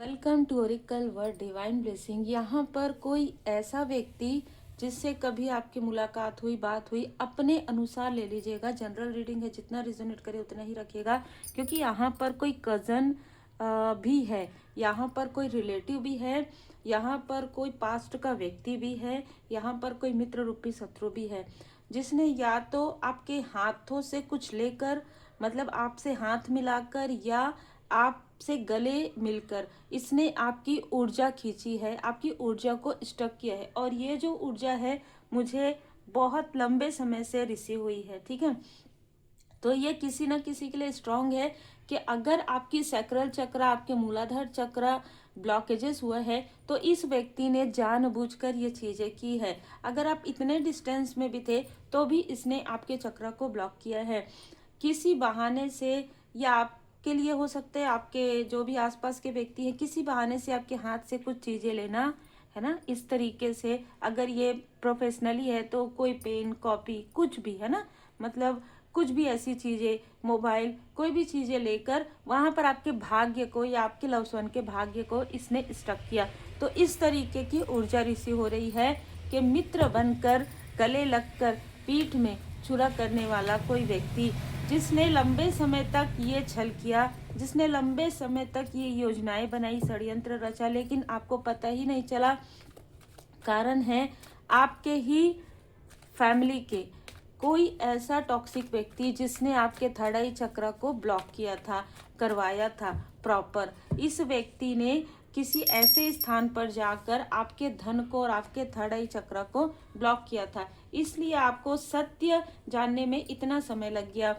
Welcome to oracle word divine blessing. यहाँ पर कोई ऐसा व्यक्ति जिससे कभी आपकी मुलाकात हुई, बात हुई, अपने अनुसार ले लीजिएगा। जनरल रीडिंग है, जितना रिजोनेट करे उतना ही रखिएगा, क्योंकि यहाँ पर कोई कजन भी है, यहाँ पर कोई रिलेटिव भी है, यहाँ पर कोई पास्ट का व्यक्ति भी है, यहाँ पर कोई मित्र रूपी शत्रु भी है, जिसने या तो आपके हाथों से कुछ लेकर, मतलब आपसे हाथ मिलाकर या आपसे गले मिलकर इसने आपकी ऊर्जा खींची है, आपकी ऊर्जा को स्टक किया है। और ये जो ऊर्जा है मुझे बहुत लंबे समय से रिसीव हुई है, ठीक है। तो ये किसी न किसी के लिए स्ट्रांग है कि अगर आपकी सैक्रल चक्र, आपके मूलाधार चक्र ब्लॉकेजेस हुआ है तो इस व्यक्ति ने जानबूझकर ये चीजें की है। अगर आप इतने डिस्टेंस में भी थे तो भी इसने आपके चक्र को ब्लॉक किया है किसी बहाने से, या आपके लिए हो सकता है, आपके जो भी आसपास के व्यक्ति हैं, किसी बहाने से आपके हाथ से कुछ चीजें लेना, है ना, इस तरीके से। अगर ये प्रोफेशनली है तो कोई पेन, कॉपी, कुछ भी, है ना, मतलब कुछ भी ऐसी चीजें, मोबाइल, कोई भी चीजें लेकर वहां पर आपके भाग्य को या आपके लवस्वन के भाग्य को इसने स्टक किया। तो इस तरीके की ऊर्जा रिसीव हो रही है कि मित्र बनकर, गले लगकर, पीठ में छुरा करने वाला कोई व्यक्ति, जिसने लंबे समय तक ये छल किया, जिसने लंबे समय तक ये योजनाएं बनाई, षड्यंत्र रचा, लेकिन आपको पता ही नहीं चला। कारण है आपके ही फैमिली के कोई ऐसा टॉक्सिक व्यक्ति जिसने आपके थर्ड आई चक्र को ब्लॉक किया था, करवाया था प्रॉपर। इस व्यक्ति ने किसी ऐसे स्थान पर जाकर आपके धन को और आपके थर्ड आई चक्र को ब्लॉक किया था, इसलिए आपको सत्य जानने में इतना समय लग गया।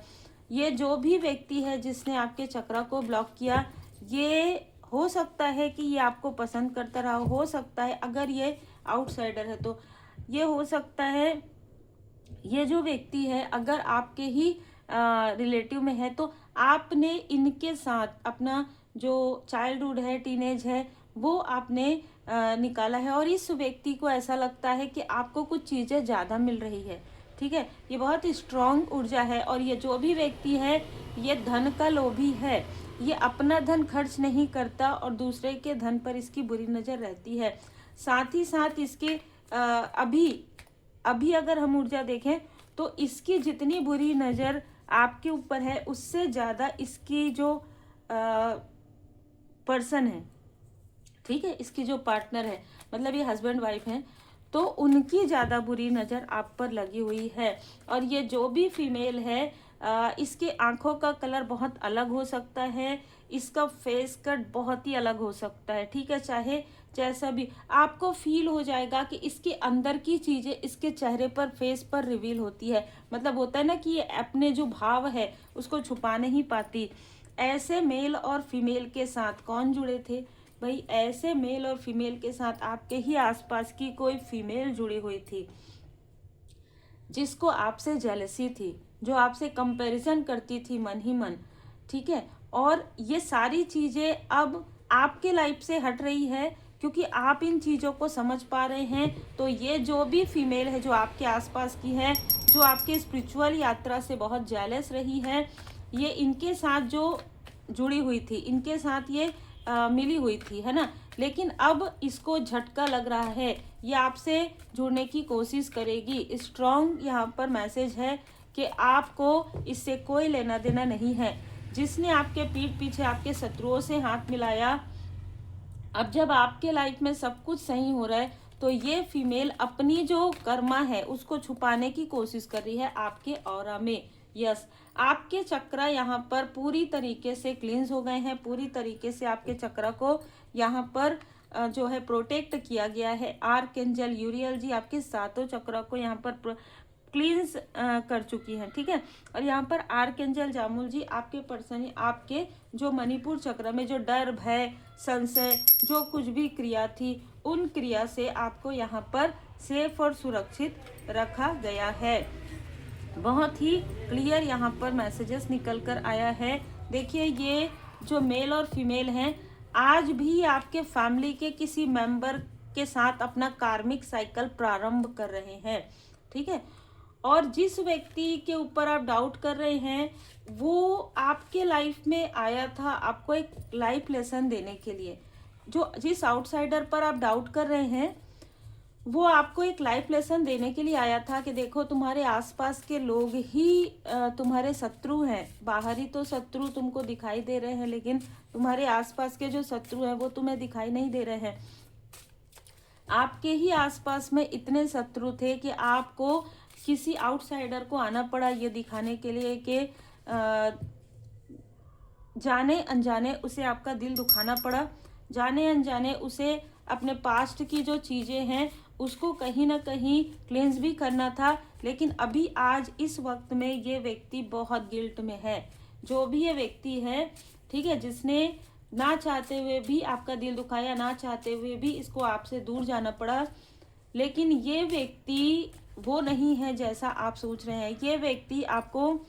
ये जो भी व्यक्ति है जिसने आपके चक्र को ब्लॉक किया, ये हो सकता है कि ये आपको पसंद करता रहा, हो सकता है अगर ये आउटसाइडर है तो ये हो सकता है, ये जो व्यक्ति है अगर आपके ही रिलेटिव में है तो आपने इनके साथ अपना जो चाइल्डहुड है, टीनेज है, वो आपने निकाला है। और इस व्यक्ति को ऐसा लगता है कि आपको कुछ चीज़ें ज़्यादा मिल रही है, ठीक है। ये बहुत स्ट्रांग ऊर्जा है। और ये जो भी व्यक्ति है ये धन का लोभी है, ये अपना धन खर्च नहीं करता और दूसरे के धन पर इसकी बुरी नज़र रहती है। साथ ही साथ इसके अभी अगर हम ऊर्जा देखें तो इसकी जितनी बुरी नज़र आपके ऊपर है उससे ज़्यादा इसकी जो पर्सन है, ठीक है, इसकी जो पार्टनर है, मतलब ये हस्बैंड वाइफ हैं, तो उनकी ज़्यादा बुरी नज़र आप पर लगी हुई है। और ये जो भी फीमेल है इसके आंखों का कलर बहुत अलग हो सकता है, इसका फेस कट बहुत ही अलग हो सकता है, ठीक है। चाहे जैसा भी आपको फील हो जाएगा कि इसके अंदर की चीज़ें इसके चेहरे पर, फेस पर रिवील होती है। मतलब होता है ना कि ये अपने जो भाव है उसको छुपा नहीं पाती। ऐसे मेल और फीमेल के साथ कौन जुड़े थे भाई? ऐसे मेल और फीमेल के साथ आपके ही आसपास की कोई फीमेल जुड़ी हुई थी जिसको आपसे जेलसी थी, जो आपसे कंपैरिजन करती थी मन ही मन, ठीक है। और ये सारी चीज़ें अब आपके लाइफ से हट रही है क्योंकि आप इन चीज़ों को समझ पा रहे हैं। तो ये जो भी फीमेल है जो आपके आसपास की है, जो आपके स्पिरिचुअल यात्रा से बहुत जेलस रही है, ये इनके साथ जो जुड़ी हुई थी, इनके साथ ये मिली हुई थी, है ना। लेकिन अब इसको झटका लग रहा है, ये आपसे जुड़ने की कोशिश करेगी। स्ट्रॉन्ग यहाँ पर मैसेज है कि आपको इससे कोई लेना देना नहीं है। जिसने आपके पीठ पीछे आपके शत्रुओं से हाथ मिलाया, अब जब आपके लाइफ में सब कुछ सही हो रहा है तो ये फीमेल अपनी जो कर्मा है उसको छुपाने की कोशिश कर रही है आपके ऑरा में। यस, आपके चक्र यहाँ पर पूरी तरीके से क्लींस हो गए हैं, पूरी तरीके से आपके चक्र को यहाँ पर जो है प्रोटेक्ट किया गया है। आर्कएंजल यूरियल जी आपके सातों चक्र को यहाँ पर क्लींस कर चुकी है, ठीक है। और यहाँ पर आर्कएंजल जामुल जी आपके पर्सन, आपके जो मणिपुर चक्र में जो डर, भय, संशय, जो कुछ भी क्रिया थी, उन क्रिया से आपको यहाँ पर सेफ और सुरक्षित रखा गया है। बहुत ही क्लियर यहाँ पर मैसेजेस निकल कर आया है। देखिए, ये जो मेल और फीमेल हैं आज भी आपके फैमिली के किसी मेंबर के साथ अपना कार्मिक साइकिल प्रारंभ कर रहे हैं, ठीक है। और जिस व्यक्ति के ऊपर आप डाउट कर रहे हैं वो आपके लाइफ में आया था आपको एक लाइफ लेसन देने के लिए, जो जिस आउटसाइडर पर आप डाउट कर रहे हैं वो आपको एक लाइफ लेसन देने के लिए आया था कि देखो तुम्हारे आसपास के लोग ही तुम्हारे शत्रु हैं। बाहरी तो शत्रु तुमको दिखाई दे रहे हैं, लेकिन तुम्हारे आसपास के जो शत्रु हैं वो तुम्हें दिखाई नहीं दे रहे हैं। आपके ही आसपास में इतने शत्रु थे कि आपको किसी आउटसाइडर को आना पड़ा ये दिखाने के लिए कि जाने अनजाने उसे आपका दिल दुखाना पड़ा, जाने अनजाने उसे अपने पास्ट की जो चीज़ें हैं उसको कहीं ना कहीं क्लेंस भी करना था। लेकिन अभी आज इस वक्त में ये व्यक्ति बहुत गिल्ट में है। जो भी ये व्यक्ति है, ठीक है, जिसने ना चाहते हुए भी आपका दिल दुखाया, ना चाहते हुए भी इसको आपसे दूर जाना पड़ा, लेकिन ये व्यक्ति वो नहीं है जैसा आप सोच रहे हैं। ये व्यक्ति आपको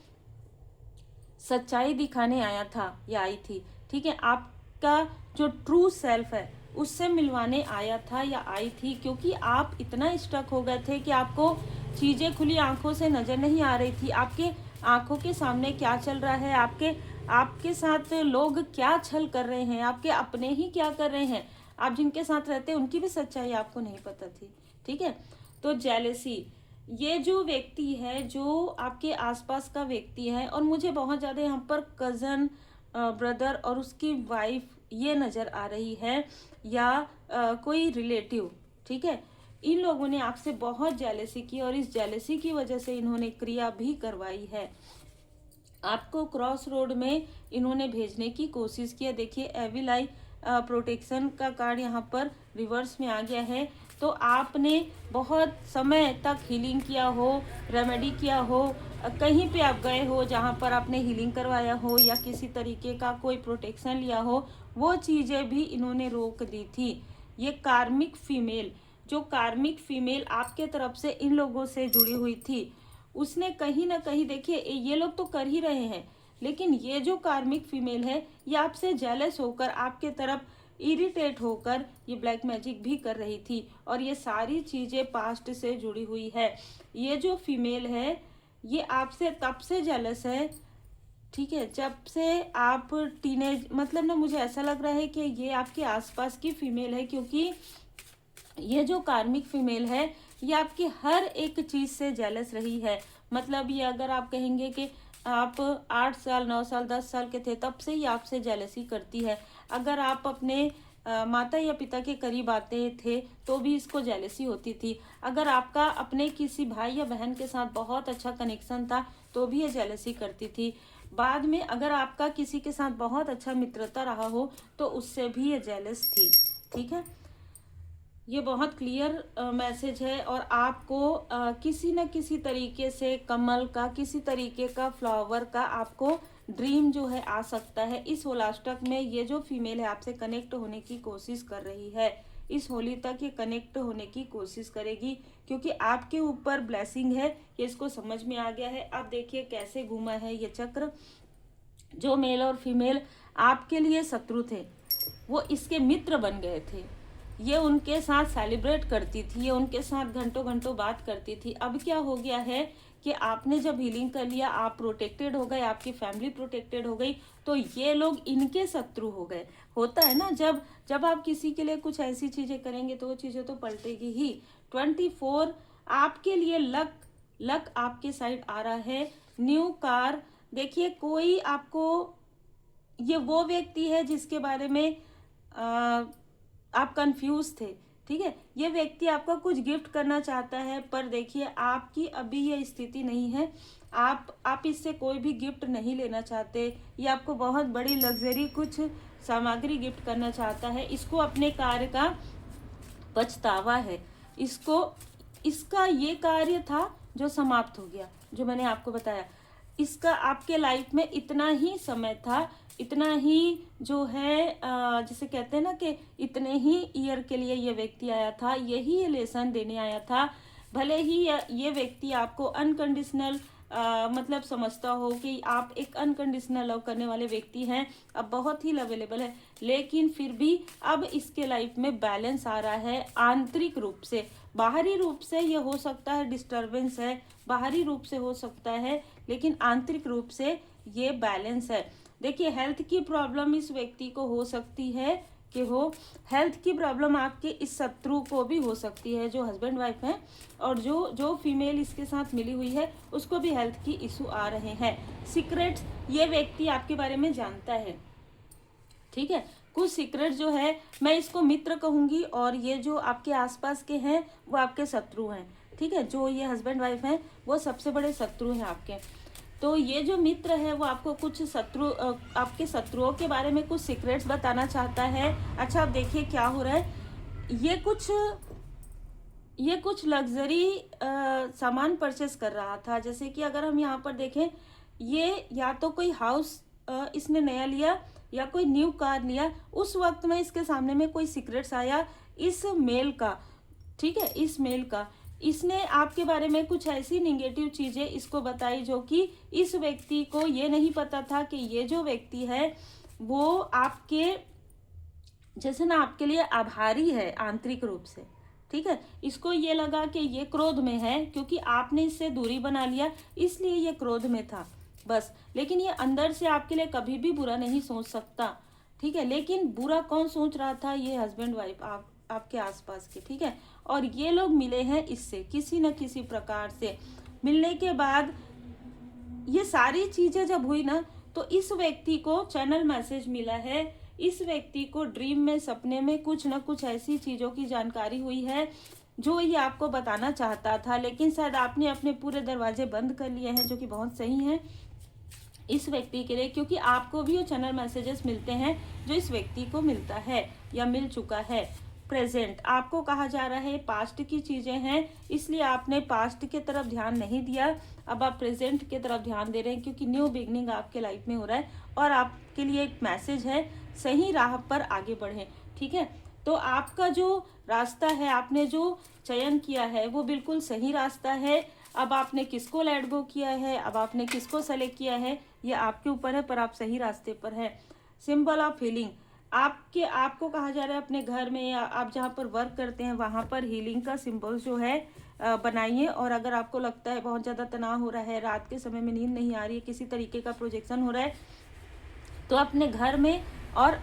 सच्चाई दिखाने आया था या आई थी, ठीक है, आपका जो ट्रू सेल्फ है उससे मिलवाने आया था या आई थी। क्योंकि आप इतना स्टक हो गए थे कि आपको चीज़ें खुली आंखों से नज़र नहीं आ रही थी। आपके आंखों के सामने क्या चल रहा है, आपके साथ लोग क्या छल कर रहे हैं, आपके अपने ही क्या कर रहे हैं, आप जिनके साथ रहते हैं उनकी भी सच्चाई आपको नहीं पता थी, ठीक है। तो जेलेसी, ये जो व्यक्ति है, जो आपके आसपास का व्यक्ति है, और मुझे बहुत ज़्यादा यहाँ पर कज़न, ब्रदर और उसकी वाइफ ये नज़र आ रही है, या कोई रिलेटिव, ठीक है, इन लोगों ने आपसे बहुत जेलेसी की और इस जेलेसी की वजह से इन्होंने क्रिया भी करवाई है। आपको क्रॉस रोड में इन्होंने भेजने की कोशिश की है। देखिए एविल आई प्रोटेक्शन का कार्ड यहाँ पर रिवर्स में आ गया है। तो आपने बहुत समय तक हीलिंग किया हो, रेमेडी किया हो, कहीं पे आप गए हो जहाँ पर आपने हीलिंग करवाया हो या किसी तरीके का कोई प्रोटेक्शन लिया हो, वो चीज़ें भी इन्होंने रोक दी थी। ये कार्मिक फीमेल, जो कार्मिक फीमेल आपके तरफ से इन लोगों से जुड़ी हुई थी, उसने कहीं ना कहीं, देखिए ये लोग तो कर ही रहे हैं, लेकिन ये जो कार्मिक फीमेल है ये आपसे जेलस होकर, आपके तरफ इरिटेट होकर ये ब्लैक मैजिक भी कर रही थी। और ये सारी चीज़ें पास्ट से जुड़ी हुई है। ये जो फीमेल है ये आपसे तब से जेलस है, ठीक है, जब से आप टीनेज, मतलब ना मुझे ऐसा लग रहा है कि ये आपके आसपास की फीमेल है। क्योंकि ये जो कार्मिक फीमेल है ये आपकी हर एक चीज़ से जेलस रही है। मतलब ये अगर आप कहेंगे कि आप 8 साल 9 साल 10 साल के थे तब से ही आपसे जेलसी करती है। अगर आप अपने माता या पिता के करीब आते थे तो भी इसको जेलसी होती थी। अगर आपका अपने किसी भाई या बहन के साथ बहुत अच्छा कनेक्शन था तो भी ये जेलसी करती थी। बाद में अगर आपका किसी के साथ बहुत अच्छा मित्रता रहा हो तो उससे भी ये जेलस थी, ठीक है। ये बहुत क्लियर मैसेज है। और आपको किसी न किसी तरीके से कमल का, किसी तरीके का फ्लावर का आपको ड्रीम जो है आ सकता है। इस होलाष्टक में ये जो फीमेल है आपसे कनेक्ट होने की कोशिश कर रही है। इस होली तक ये कनेक्ट होने की कोशिश करेगी क्योंकि आपके ऊपर ब्लेसिंग है, ये इसको समझ में आ गया है। अब देखिए कैसे घूमा है ये चक्र। जो मेल और फीमेल आपके लिए शत्रु थे वो इसके मित्र बन गए थे। ये उनके साथ सेलिब्रेट करती थी, ये उनके साथ घंटों घंटों बात करती थी। अब क्या हो गया है कि आपने जब हीलिंग कर लिया, आप प्रोटेक्टेड हो गए, आपकी फैमिली प्रोटेक्टेड हो गई, तो ये लोग इनके शत्रु हो गए। होता है ना, जब आप किसी के लिए कुछ ऐसी चीज़ें करेंगे तो वो चीज़ें तो पलटेगी ही। 24 आपके लिए लक आपके साइड आ रहा है। न्यू कार, देखिए कोई आपको, ये वो व्यक्ति है जिसके बारे में आप कंफ्यूज थे, ठीक है। ये व्यक्ति आपका कुछ गिफ्ट करना चाहता है, पर देखिए आपकी अभी ये स्थिति नहीं है। आप इससे कोई भी गिफ्ट नहीं लेना चाहते। ये आपको बहुत बड़ी लग्जरी कुछ सामग्री गिफ्ट करना चाहता है। इसको अपने कार्य का पछतावा है। इसका ये कार्य था जो समाप्त हो गया, जो मैंने आपको बताया। इसका आपके लाइफ में इतना ही समय था, इतना ही जो है जिसे कहते हैं ना कि इतने ही ईयर के लिए ये व्यक्ति आया था, यही ये लेसन देने आया था। भले ही ये व्यक्ति आपको अनकंडीशनल मतलब समझता हो कि आप एक अनकंडीशनल लव करने वाले व्यक्ति हैं, अब बहुत ही लवेलेबल है, लेकिन फिर भी अब इसके लाइफ में बैलेंस आ रहा है आंतरिक रूप से। बाहरी रूप से ये हो सकता है डिस्टर्बेंस है, बाहरी रूप से हो सकता है, लेकिन आंतरिक रूप से ये बैलेंस है। देखिए हेल्थ की प्रॉब्लम इस व्यक्ति को हो सकती है के हो। हेल्थ की प्रॉब्लम आपके इस शत्रु को भी हो सकती है, जो हस्बैंड वाइफ हैं, और जो फीमेल इसके साथ मिली हुई है उसको भी हेल्थ की इशू आ रहे हैं। सीक्रेट्स ये व्यक्ति आपके बारे में जानता है, ठीक है। कुछ सीक्रेट जो है मैं इसको मित्र कहूंगी, और ये जो आपके आसपास के हैं वो आपके शत्रु हैं, ठीक है। जो ये हस्बैंड वाइफ हैं वो सबसे बड़े शत्रु हैं आपके। तो ये जो मित्र है वो आपको कुछ आपके शत्रुओं के बारे में कुछ सीक्रेट्स बताना चाहता है। अच्छा, अब देखिए क्या हो रहा है। ये कुछ लग्जरी सामान परचेस कर रहा था। जैसे कि अगर हम यहाँ पर देखें, ये या तो कोई हाउस इसने नया लिया या कोई न्यू कार लिया। उस वक्त में इसके सामने में कोई सीक्रेट्स आया इस मेल का, ठीक है, इस मेल का। इसने आपके बारे में कुछ ऐसी निगेटिव चीजें इसको बताई जो कि इस व्यक्ति को ये नहीं पता था कि ये जो व्यक्ति है वो आपके जैसे ना आपके लिए आभारी है आंतरिक रूप से, ठीक है। इसको ये लगा कि ये क्रोध में है क्योंकि आपने इससे दूरी बना लिया, इसलिए ये क्रोध में था बस। लेकिन ये अंदर से आपके लिए कभी भी बुरा नहीं सोच सकता, ठीक है। लेकिन बुरा कौन सोच रहा था? ये हस्बैंड वाइफ आपके आसपास के, ठीक है। और ये लोग मिले हैं इससे किसी न किसी प्रकार से। मिलने के बाद ये सारी चीजें जब हुई ना, तो इस व्यक्ति को चैनल मैसेज मिला है। इस व्यक्ति को ड्रीम में, सपने में कुछ न कुछ ऐसी चीजों की जानकारी हुई है जो ये आपको बताना चाहता था, लेकिन शायद आपने अपने पूरे दरवाजे बंद कर लिए हैं, जो कि बहुत सही है इस व्यक्ति के लिए, क्योंकि आपको भी वो चैनल मैसेजेस मिलते हैं जो इस व्यक्ति को मिलता है या मिल चुका है। प्रेजेंट आपको कहा जा रहा है पास्ट की चीजें हैं, इसलिए आपने पास्ट के तरफ ध्यान नहीं दिया। अब आप प्रेजेंट के तरफ ध्यान दे रहे हैं, क्योंकि न्यू बिगनिंग आपके लाइफ में हो रहा है और आपके लिए एक मैसेज है, सही राह पर आगे बढ़े, ठीक है। तो आपका जो रास्ता है, आपने जो चयन किया है वो बिल्कुल सही रास्ता है। अब आपने किसको लेट गो किया है, अब आपने किसको सेलेक्ट किया है, ये आपके ऊपर है, पर आप सही रास्ते पर है। सिंबल ऑफ हीलिंग आपको कहा जा रहा है अपने घर में या आप जहाँ पर वर्क करते हैं वहां पर हीलिंग का सिंबल जो है बनाइए। और अगर आपको लगता है बहुत ज़्यादा तनाव हो रहा है, रात के समय में नींद नहीं आ रही है, किसी तरीके का प्रोजेक्शन हो रहा है, तो अपने घर में और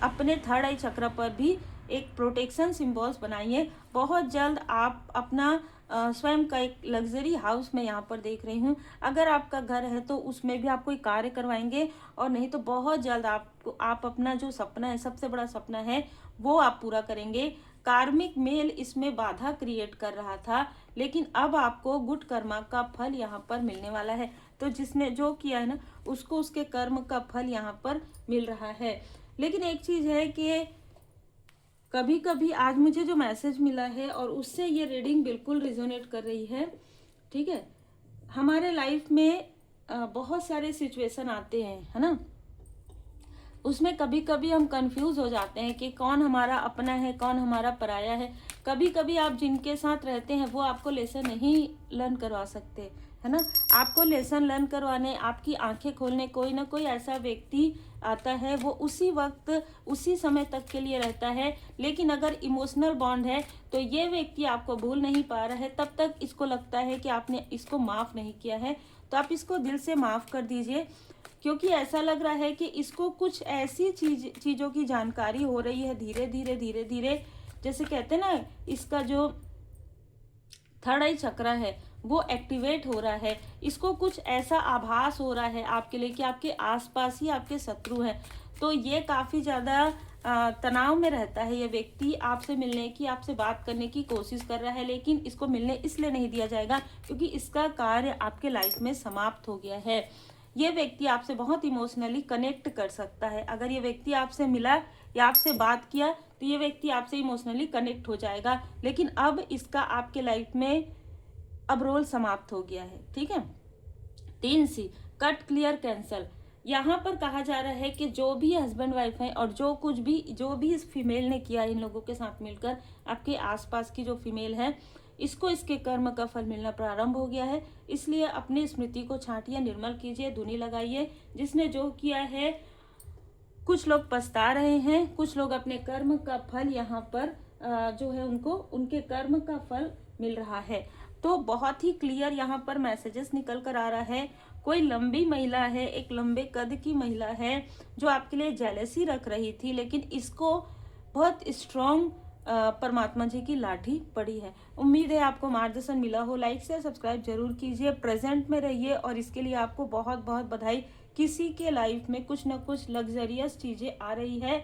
अपने थर्ड आई चक्र पर भी एक प्रोटेक्शन सिंबल्स बनाइए। बहुत जल्द आप अपना स्वयं का एक लग्जरी हाउस में यहाँ पर देख रही हूँ, अगर आपका घर है तो उसमें भी आप कोई कार्य करवाएंगे, और नहीं तो बहुत जल्द आप अपना जो सपना है, सबसे बड़ा सपना है, वो आप पूरा करेंगे। कार्मिक मेल इसमें बाधा क्रिएट कर रहा था, लेकिन अब आपको गुड कर्मा का फल यहाँ पर मिलने वाला है। तो जिसने जो किया है ना, उसको उसके कर्म का फल यहाँ पर मिल रहा है। लेकिन एक चीज है कि कभी कभी आज मुझे जो मैसेज मिला है और उससे ये रीडिंग बिल्कुल रिजोनेट कर रही है, ठीक है। हमारे लाइफ में बहुत सारे सिचुएशन आते हैं, है ना, उसमें कभी कभी हम कंफ्यूज हो जाते हैं कि कौन हमारा अपना है, कौन हमारा पराया है। कभी कभी आप जिनके साथ रहते हैं वो आपको लेसन नहीं लर्न करवा सकते, है ना। आपको लेसन लर्न करवाने, आपकी आंखें खोलने कोई ना कोई ऐसा व्यक्ति आता है, वो उसी वक्त उसी समय तक के लिए रहता है। लेकिन अगर इमोशनल बॉन्ड है तो ये व्यक्ति आपको भूल नहीं पा रहा है, तब तक इसको लगता है कि आपने इसको माफ़ नहीं किया है। तो आप इसको दिल से माफ़ कर दीजिए, क्योंकि ऐसा लग रहा है कि इसको कुछ ऐसी चीज़ों की जानकारी हो रही है धीरे धीरे धीरे धीरे। जैसे कहते हैं ना, इसका जो थर्ड आई चक्र है वो एक्टिवेट हो रहा है। इसको कुछ ऐसा आभास हो रहा है आपके लिए कि आपके आसपास ही आपके शत्रु हैं। तो ये काफ़ी ज़्यादा तनाव में रहता है। ये व्यक्ति आपसे मिलने की, आपसे बात करने की कोशिश कर रहा है, लेकिन इसको मिलने इसलिए नहीं दिया जाएगा क्योंकि इसका कार्य आपके लाइफ में समाप्त हो गया है। ये व्यक्ति आपसे बहुत इमोशनली कनेक्ट कर सकता है। अगर ये व्यक्ति आपसे मिला या आपसे बात किया तो ये व्यक्ति आपसे इमोशनली कनेक्ट हो जाएगा, लेकिन अब इसका आपके लाइफ में अब रोल समाप्त हो गया है, ठीक है। 3C cut clear cancel. यहाँ पर कहा जा रहा है कि जो भी हस्बैंड वाइफ है और जो भी इस फीमेल ने किया इन लोगों के साथ मिलकर, आपके आसपास की जो फीमेल है, इसको इसके कर्म का फल मिलना प्रारंभ हो गया है। इसलिए अपनी स्मृति को छांटिए, निर्मल कीजिए, धुनी लगाइए। जिसने जो किया है, कुछ लोग पछता रहे हैं, कुछ लोग अपने कर्म का फल यहाँ पर जो है उनको उनके कर्म का फल मिल रहा है। तो बहुत ही क्लियर यहाँ पर मैसेजेस निकल कर आ रहा है। कोई लंबी महिला है, एक लंबे कद की महिला है जो आपके लिए जेलसी रख रही थी, लेकिन इसको बहुत स्ट्रॉन्ग परमात्मा जी की लाठी पड़ी है। उम्मीद है आपको मार्गदर्शन मिला हो। लाइक शेयर सब्सक्राइब जरूर कीजिए, प्रेजेंट में रहिए और इसके लिए आपको बहुत बहुत बधाई। किसी के लाइफ में कुछ ना कुछ लग्जरियस चीजें आ रही है,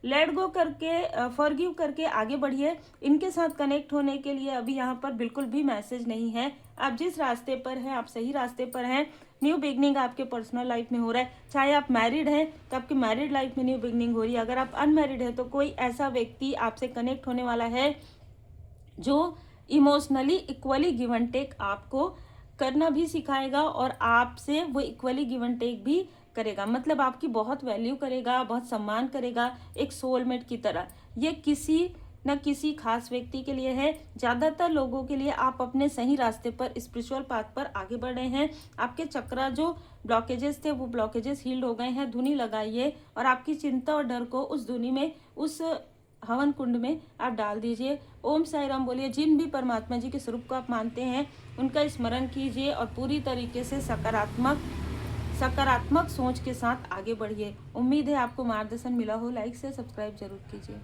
लेट गो करके फॉरगिव करके आगे बढ़िए। इनके साथ कनेक्ट होने के लिए अभी यहाँ पर बिल्कुल भी मैसेज नहीं है। आप जिस रास्ते पर हैं आप सही रास्ते पर हैं। न्यू बिगनिंग आपके पर्सनल लाइफ में हो रहा है। चाहे आप मैरिड हैं तो आपकी मैरिड लाइफ में न्यू बिगनिंग हो रही है। अगर आप अनमैरिड हैं तो कोई ऐसा व्यक्ति आपसे कनेक्ट होने वाला है जो emotionally equally give and take आपको करना भी सिखाएगा और आपसे वो इक्वली गिव एंड टेक भी करेगा। मतलब आपकी बहुत वैल्यू करेगा, बहुत सम्मान करेगा, एक सोलमेट की तरह। ये किसी न किसी खास व्यक्ति के लिए है। ज्यादातर लोगों के लिए आप अपने सही रास्ते पर, स्पिरिचुअल पाथ पर आगे बढ़ रहे हैं। आपके चक्रा जो ब्लॉकेजेस थे वो ब्लॉकेजेस हील्ड हो गए हैं। धुनी लगाइए और आपकी चिंता और डर को उस धुनी में, उस हवन कुंड में आप डाल दीजिए। ओम साई राम बोलिए। जिन भी परमात्मा जी के स्वरूप को आप मानते हैं उनका स्मरण कीजिए और पूरी तरीके से सकारात्मक सोच के साथ आगे बढ़िए। उम्मीद है आपको मार्गदर्शन मिला हो। लाइक से सब्सक्राइब जरूर कीजिए।